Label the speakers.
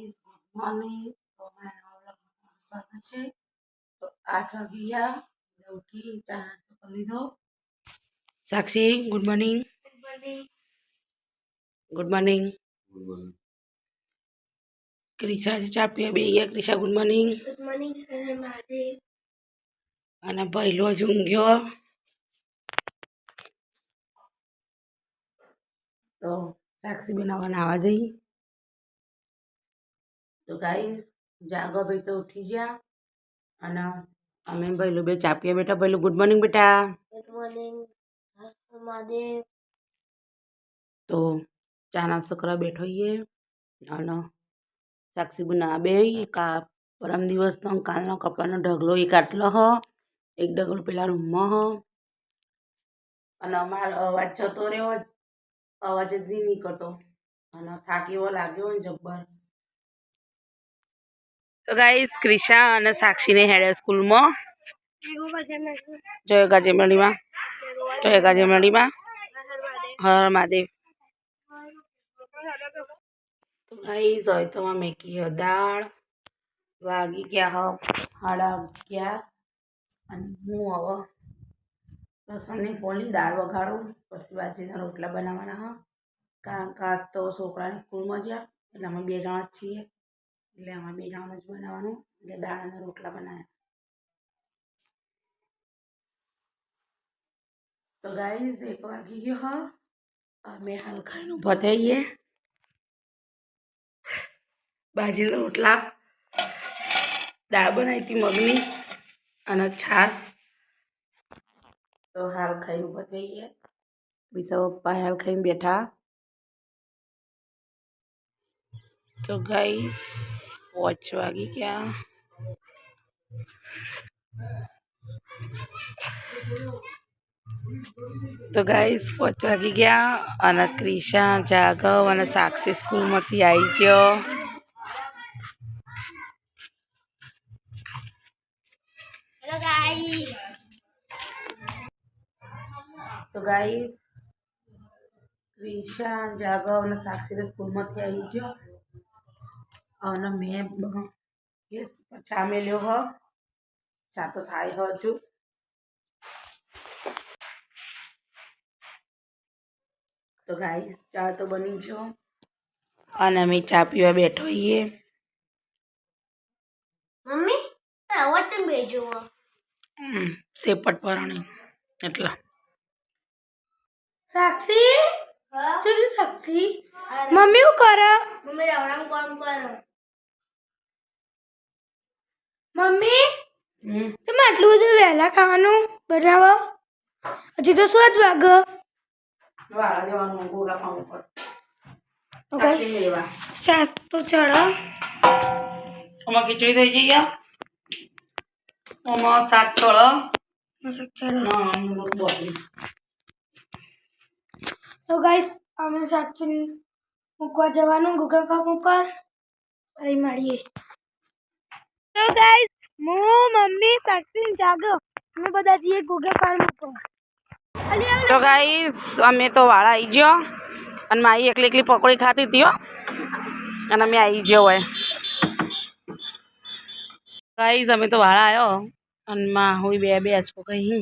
Speaker 1: Guys good morning. तो मैं स्वागत है। तो 8 वागी गया उठी चा नास्तो कर लीधो। Sakshi good morning. Good morning. Krisha चा पीए बे गया। Krisha good morning. Good morning Mahadev. અને પહેલો જ ઊંઘ્યો તો સાક્ષી બનાવવા નાવા જઈ। तो गाइस जागो भाई तो उठी गया અને અમે પહેલું બે ચા પીએ બેટા। પહેલું ગુડ મોર્निंग बेटा। Good morning Mahadev. तो चा नास्तो करा बैठो ये અને साक्षी बना बे का परम दिवस तो कालनो कपड़ानो ढगलो एक आटलो हो। एक ढगलो पेला रूमમાં हो અને અમારો અવાજ જતો રહ્યો। અવાજ જ નહીં નીકળતો અને થાક એવો લાગ્યો ને જબ્બર। तो गाइस क्रिशा और साक्षी ने हेड स्कूल में जय गाजेमड़ी में हर महादेव। तो गाइस होय तो मेकी है दाळ वागी क्या हो 11:30 અને હું હવે લસણની પોલી દાળ વઘારું પછી બાજરીના રોટલા બનાવવાના હા। કારણ કે આજ તો છોકરાની સ્કૂલમાં ગયા એટલે અમે બે જણા જ છીએ એટલે અમે બે જણા જ બનાવવાનું એટલે દાળ અને રોટલા બનાવ્યા। तो गाइस 1 वागी गयो हाँ मैं हाल खाई बताइए बाजरीना रोटला दाळ बनाई थी मगनी અને छास। तो हाल खाई बताइए बीसा पप्पा हाल खाई बैठा। तो गाइस 5 वागी क्या तो गाइस 5 वागी गया અને ક્રિશા જાગવ અને સાક્ષી સ્કૂલમાંથી આવી ગયો। Hello guys. तो गाइस क्रिशा जागव અને સાક્ષી સ્કૂલમાંથી આવી ગયો અને મેં ચા મેલ્યો હ। ચા તો થાય હજુ। तो गाइस चा तो बनी जो અને અમે ચા પીવા બેઠો છીએ। મમ્મી તો અવાજ કેમ બેજો સેપટ પરણી એટલા। साक्षी चलो साक्षी मम्मी को करा मम्मी रावणाम काम करो मम्मी तुम आटलू બધું વહેલા ખાવાનું બનાવો હજી તો 7 વાગે વાળા જવાનું ગોગા ફામ ઉપર। સાક્ષી લેવા સાત તો ચડો અમાર ખીચડી થઈ ગઈ આ અમાર શાક ચડો ના લોટ બોલી। तो गाइस हमें साक्षी मुकवा जवानु गूगल फॉर्म ऊपर अरे मारिए। तो गाइस मु मम्मी साक्षी जागो हमें बता दिए गूगल फॉर्म ऊपर। तो गाइस हमें तो वाड़ा आई गयो અને માઈ એકલી એકલી પકોડી ખાતી હતી અને અમે આવી ગયો હોય। ગાઈસ અમે તો વાળા આવ્યો અને માં હું બે આંચકો કહી